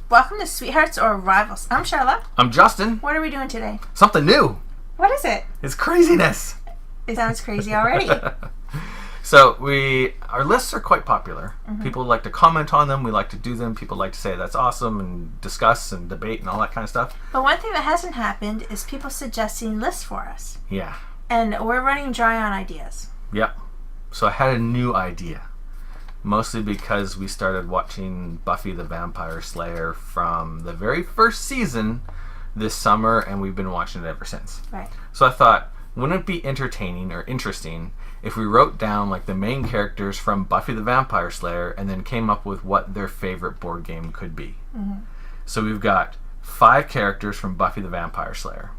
Welcome to Sweethearts or Rivals. I'm Charla. I'm Justin. What are we doing today? Something new. What is it? It's craziness. It sounds crazy already. So our lists are quite popular. Mm-hmm. People like to comment on them. We like to do them. People like to say that's awesome and discuss and debate and all that kind of stuff. But one thing that hasn't happened is people suggesting lists for us. Yeah. And we're running dry on ideas. Yep. So I had a new idea. Mostly because we started watching Buffy the Vampire Slayer from the very first season this summer, and we've been watching it ever since. Right. So I thought, wouldn't it be entertaining or interesting if we wrote down like the main characters from Buffy the Vampire Slayer and then came up with what their favorite board game could be? Mm-hmm. So we've got 5 characters from Buffy the Vampire Slayer.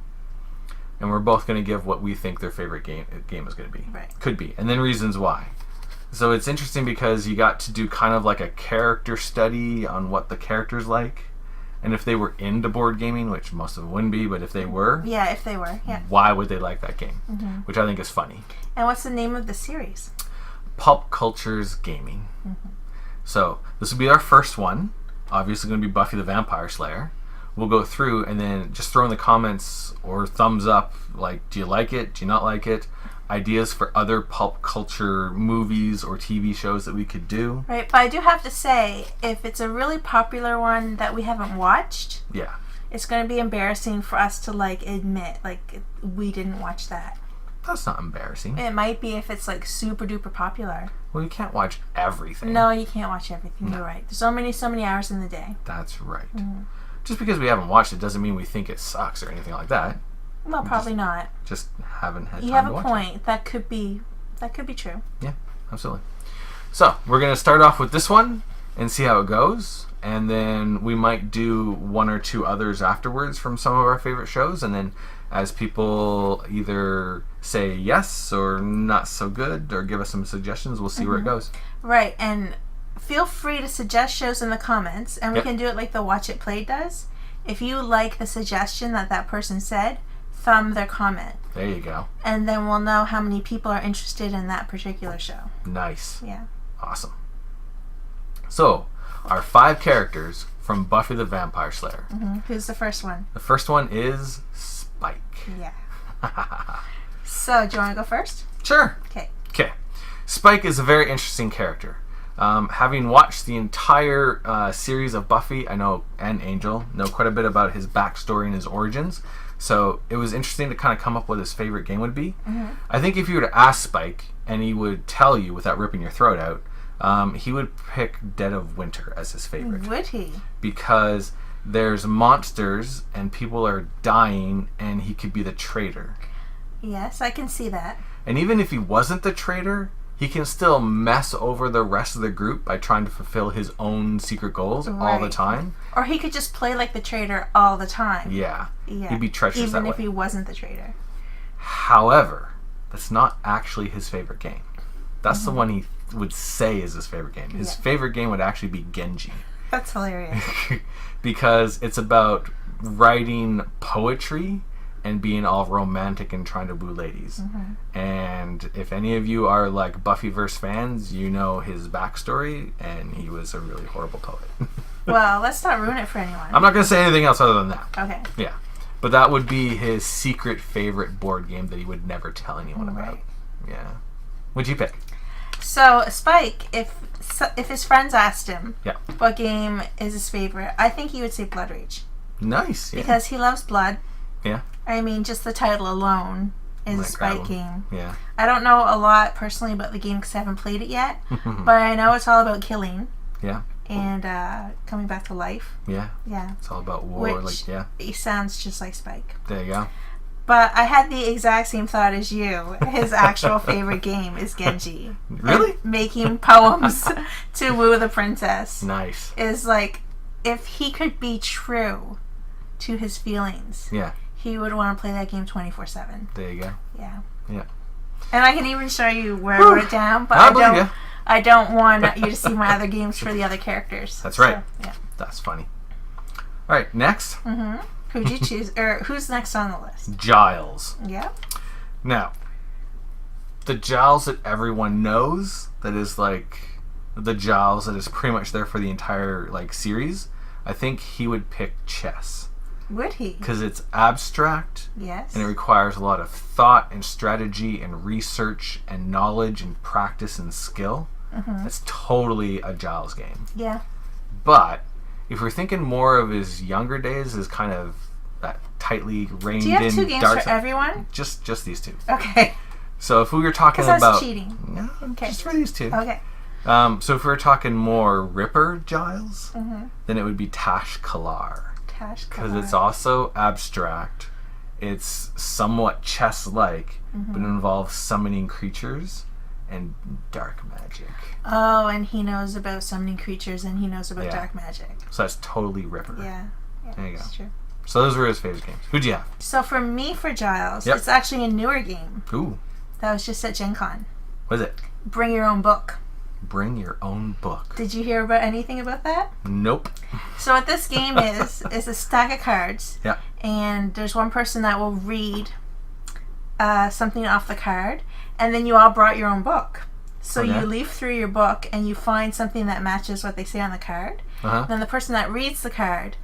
And we're both going to give what we think their favorite game is going to be. Right. Could be. And then reasons why. So it's interesting because you got to do kind of like a character study on what the characters like. And if they were into board gaming, which most of them wouldn't be, but if they were... Yeah, if they were, yeah. Why would they like that game? Mm-hmm. Which I think is funny. And what's the name of the series? Pulp Culture's Gaming. Mm-hmm. So this will be our first one. Obviously going to be Buffy the Vampire Slayer. We'll go through and then just throw in the comments or thumbs up, like, do you like it? Do you not like it? Ideas for other pulp culture movies or TV shows that we could do. Right, but I do have to say, if it's a really popular one that we haven't watched, yeah, it's going to be embarrassing for us to, like, admit, like, we didn't watch that. That's not embarrassing. It might be if it's, like, super duper popular. Well, you can't watch everything. No, you can't watch everything. No. You're right. There's so many hours in the day. That's right. Mm-hmm. Just because we haven't watched it doesn't mean we think it sucks or anything like that. Well, probably not. Just haven't had time to watch it. You have a point. That could be true. Yeah, absolutely. So, we're going to start off with this one and see how it goes. And then we might do 1 or 2 others afterwards from some of our favorite shows. And then as people either say yes or not so good or give us some suggestions, we'll see mm-hmm. where it goes. Right. And feel free to suggest shows in the comments. And we can do it like the Watch It Play does. If you like the suggestion that person said, thumb their comment. There you go. And then we'll know how many people are interested in that particular show. Nice. Yeah. Awesome. So, our 5 characters from Buffy the Vampire Slayer. Mm-hmm. Who's the first one? The first one is Spike. Yeah. So, do you want to go first? Sure. Okay. Spike is a very interesting character. Having watched the entire series of Buffy, and Angel, know quite a bit about his backstory and his origins. So it was interesting to kind of come up with his favorite game would be. Mm-hmm. I think if you were to ask Spike, and he would tell you without ripping your throat out, he would pick Dead of Winter as his favorite. Would he? Because there's monsters and people are dying, and he could be the traitor. Yes, I can see that. And even if he wasn't the traitor, he can still mess over the rest of the group by trying to fulfill his own secret goals all the time. Or he could just play like the traitor all the time. Yeah. He'd be treacherous that way. Even if he wasn't the traitor. However, that's not actually his favorite game. That's the one he would say is his favorite game. His favorite game would actually be Genji. That's hilarious. Because it's about writing poetry and being all romantic and trying to woo ladies. Mm-hmm. And if any of you are like Buffyverse fans, you know his backstory, and he was a really horrible poet. Well, let's not ruin it for anyone. I'm not going to say anything else other than that. Okay. Yeah. But that would be his secret favorite board game that he would never tell anyone about. Yeah. What'd you pick? So, Spike, if his friends asked him what game is his favorite, I think he would say Blood Rage. Nice. Yeah. Because he loves blood. Yeah. I mean, just the title alone is a Spike game. Yeah. I don't know a lot personally about the game because I haven't played it yet, but I know it's all about killing. Yeah. And coming back to life. Yeah. Yeah. It's all about war. He sounds just like Spike. There you go. But I had the exact same thought as you. His actual favorite game is Genji. Really? And making poems to woo the princess. Nice. Is like, if he could be true to his feelings. Yeah. He would want to play that game 24/7. There you go. Yeah. Yeah. And I can even show you where I wrote it down, but I don't want you to see my other games for the other characters. That's right. So, yeah. That's funny. All right, next. Mm-hmm. Who'd you choose? Or who's next on the list? Giles. Yeah. Now, the Giles that everyone knows, that is like the Giles that is pretty much there for the entire like series, I think he would pick chess. Would he? Because it's abstract. Yes. And it requires a lot of thought and strategy and research and knowledge and practice and skill. That's totally a Giles game. Yeah. But if we're thinking more of his younger days, as kind of that tightly reined in. Do you have 2 games for everyone? Just these 2. Okay. So if we were talking Because about that's cheating. no, Okay. just for these 2. Okay. So if we were talking more Ripper Giles, then it would be Tash Kalar. Because it's also abstract. It's somewhat chess-like, but it involves summoning creatures and dark magic. Oh, and he knows about summoning creatures and he knows about dark magic. So that's totally Ripper. Yeah. There you go. That's true. So those were his favorite games. Who'd you have? So for me, for Giles, it's actually a newer game. Ooh. That was just at Gen Con. What is it? Bring Your Own Book. Bring Your Own Book. Did you hear about anything about that? Nope. So what this game is a stack of cards. Yeah. And there's one person that will read something off the card, and then you all brought your own book. So you leaf through your book and you find something that matches what they say on the card. Then the person that reads the card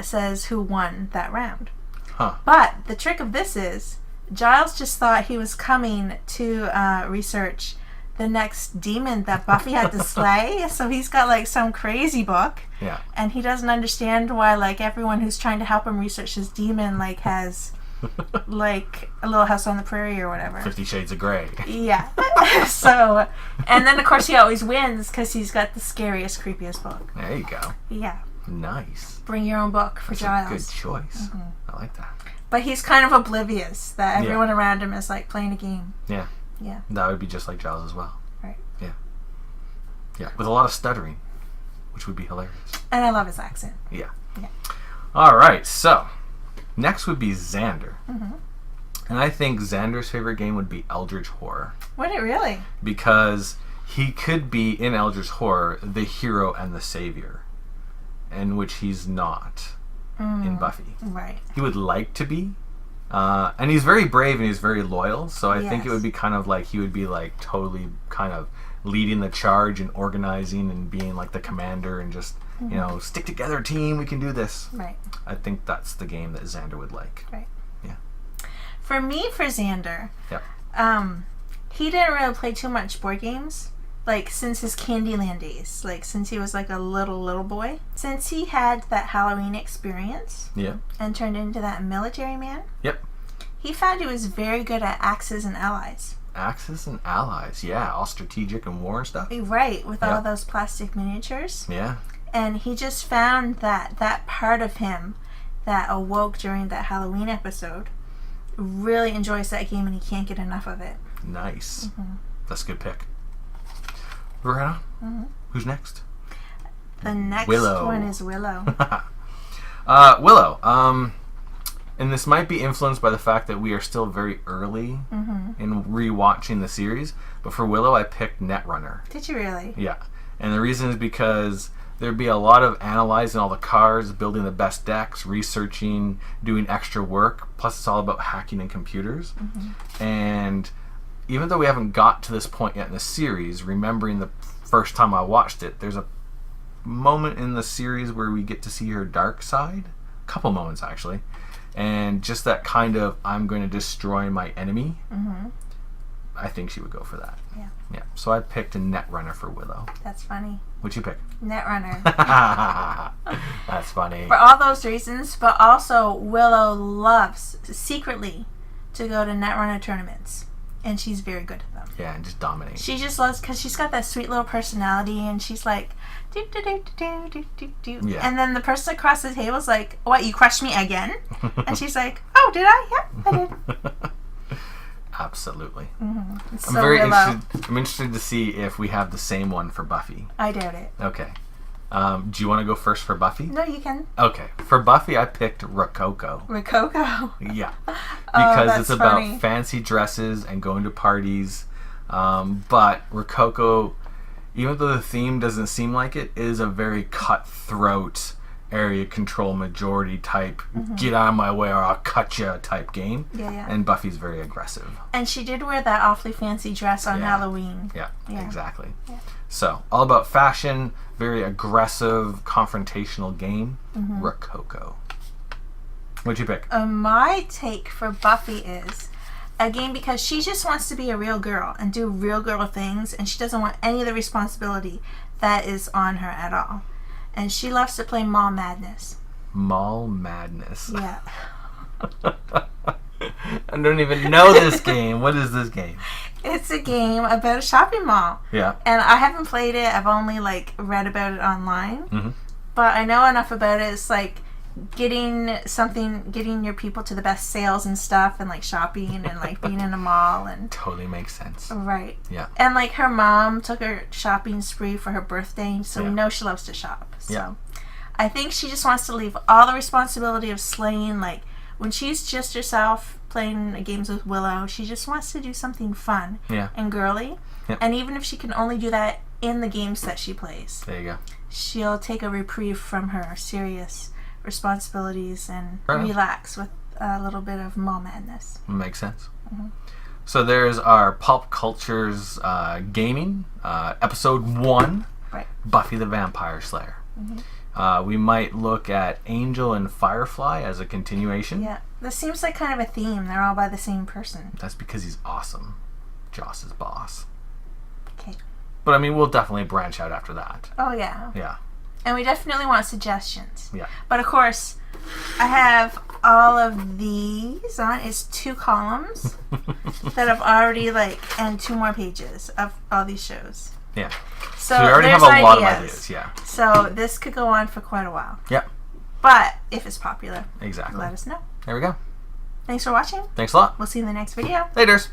says who won that round. But the trick of this is Giles just thought he was coming to research the next demon that Buffy had to slay. So he's got like some crazy book. Yeah. And he doesn't understand why like everyone who's trying to help him research his demon like has like a Little House on the Prairie or whatever. 50 Shades of Grey. Yeah. So, and then of course he always wins because he's got the scariest, creepiest book. There you go. Yeah. Nice. Bring Your Own Book for That's Giles. a good choice. I like that. But he's kind of oblivious that everyone around him is like playing a game. Yeah. Yeah. That would be just like Giles as well. Right. Yeah. Yeah. With a lot of stuttering, which would be hilarious. And I love his accent. Yeah. Yeah. All right. So, next would be Xander. And I think Xander's favorite game would be Eldritch Horror. Would it really? Because he could be, in Eldritch Horror, the hero and the savior. In which he's not in Buffy. Right. He would like to be. And he's very brave and he's very loyal. So I think it would be kind of like he would be like totally kind of leading the charge and organizing and being like the commander and just, you know, stick together team, we can do this. Right. I think that's the game that Xander would like. Right. Yeah. For me, for Xander, Yeah. he didn't really play too much board games. Like, since his Candyland days. Like, since he was, like, a little boy. Since he had that Halloween experience. Yeah. And turned into that military man. Yep. He found he was very good at Axis and Allies. Axis and Allies. Yeah. All strategic and war and stuff. Right. With all those plastic miniatures. Yeah. And he just found that part of him that awoke during that Halloween episode really enjoys that game and he can't get enough of it. Nice. That's a good pick. Verena, who's next? The next Willow. one is Willow. Willow. And this might be influenced by the fact that we are still very early in rewatching the series. But for Willow, I picked Netrunner. Did you really? Yeah. And the reason is because there'd be a lot of analyzing all the cards, building the best decks, researching, doing extra work. Plus, it's all about hacking in computers. And even though we haven't got to this point yet in the series, remembering the first time I watched it, there's a moment in the series where we get to see her dark side. A couple moments, actually. And just that kind of, I'm going to destroy my enemy. I think she would go for that. Yeah. Yeah. So I picked a Netrunner for Willow. That's funny. What'd you pick? Netrunner. That's funny. For all those reasons, but also Willow loves, secretly, to go to Netrunner tournaments. And she's very good at them. Yeah, and just dominate. She just loves, because she's got that sweet little personality, and she's like, do do do do do do do. Yeah. And then the person across the table is like, what, you crushed me again? And she's like, oh, did I? Yeah, I did. Absolutely. So I'm very Willow. interested. I'm interested to see if we have the same one for Buffy. I doubt it. Okay. Do you want to go first for Buffy? No, you can. Okay. For Buffy, I picked Rococo. Rococo. Yeah. Because that's it's about funny. fancy dresses and going to parties. But Rococo, even though the theme doesn't seem like it, is a very cutthroat, area control majority type, get out of my way or I'll cut you type game. Yeah. And Buffy's very aggressive. And she did wear that awfully fancy dress on Halloween. Yeah, exactly. Yeah. So, all about fashion, very aggressive, confrontational game. Rococo. What'd you pick? My take for Buffy is a game because she just wants to be a real girl and do real girl things, and she doesn't want any of the responsibility that is on her at all. And she loves to play Mall Madness. Mall Madness. Yeah. I don't even know this game. What is this game? It's a game about a shopping mall. Yeah. And I haven't played it. I've only read about it online. But I know enough about it. It's like getting your people to the best sales and stuff, and shopping and being in a mall and totally makes sense. Right. Yeah. And her mom took her shopping spree for her birthday, so we know she loves to shop. So I think she just wants to leave all the responsibility of slaying. When she's just herself playing games with Willow, she just wants to do something fun and girly. And even if she can only do that in the games that she plays, there you go. She'll take a reprieve from her serious responsibilities and relax with a little bit of Mall Madness. Makes sense. So there's our Pulp Cultures gaming episode 1, Buffy the Vampire Slayer. We might look at Angel and Firefly as a continuation. Yeah, this seems like kind of a theme. They're all by the same person. That's because he's awesome. Joss's boss. Okay. But I mean, we'll definitely branch out after that. Oh yeah. Yeah. And we definitely want suggestions. Yeah. But of course, I have all of these on. It's 2 columns that I've already and 2 more pages of all these shows. Yeah. So we already have a lot of ideas. Yeah. So this could go on for quite a while. Yeah. But if it's popular, exactly, let us know. There we go. Thanks for watching. Thanks a lot. We'll see you in the next video. Laters.